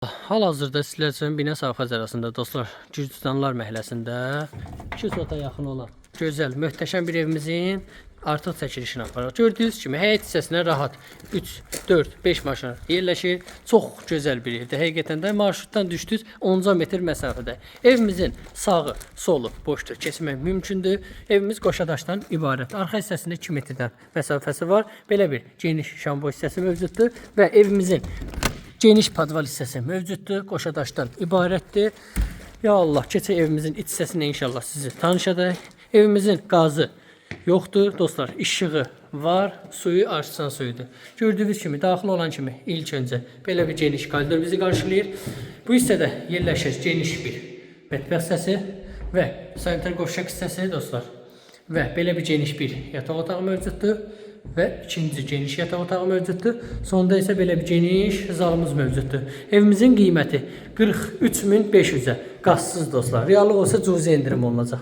Hal-hazırda sizlər üçün Binə Safaz arasında dostlar, Gürcüstanlar məhəlləsində 2 sota yaxın olan gözəl, möhtəşəm bir evimizin artıq çəkilişini aparırıq. Gördüyünüz kimi həyət hissəsinə rahat 3, 4, 5 maşın yerləşir. Çox gözəl bir evdir. Həqiqətən də marşrutdan düşdünüz 10 metr məsafədə. Evimizin sağı, solu boşdur, keçmək mümkündür. Evimiz qoşadaşdan ibarət. Arxa hissəsində 2 metrdən məsafəsi var. Belə bir geniş şambo hissəsi mövcuddur və evimizin geniş padval hissəsi mövcuddur. Qoşadaşdan ibarətdir. Ya Allah, keçək evimizin iç hissəsində inşallah sizi tanışadaq. Evimizin qazı yoxdur dostlar, işığı var, suyu arsan suyudur. Gördüyünüz kimi daxil olan kimi ilk öncə belə bir geniş koridor bizi qarşılayır. Bu hissədə yerləşir geniş bir mətbəx hissəsi və sanitar qovşaq hissəsi dostlar. Və belə bir geniş bir yataq otağı mövcuddur. Və ikinci geniş yataq otağı mövcuddur. Sonda isə belə bir geniş zalımız mövcuddur. Evimizin qiyməti 43.500-ə qazsız dostlar. Reallıq olsa cüzi endirim olunacaq.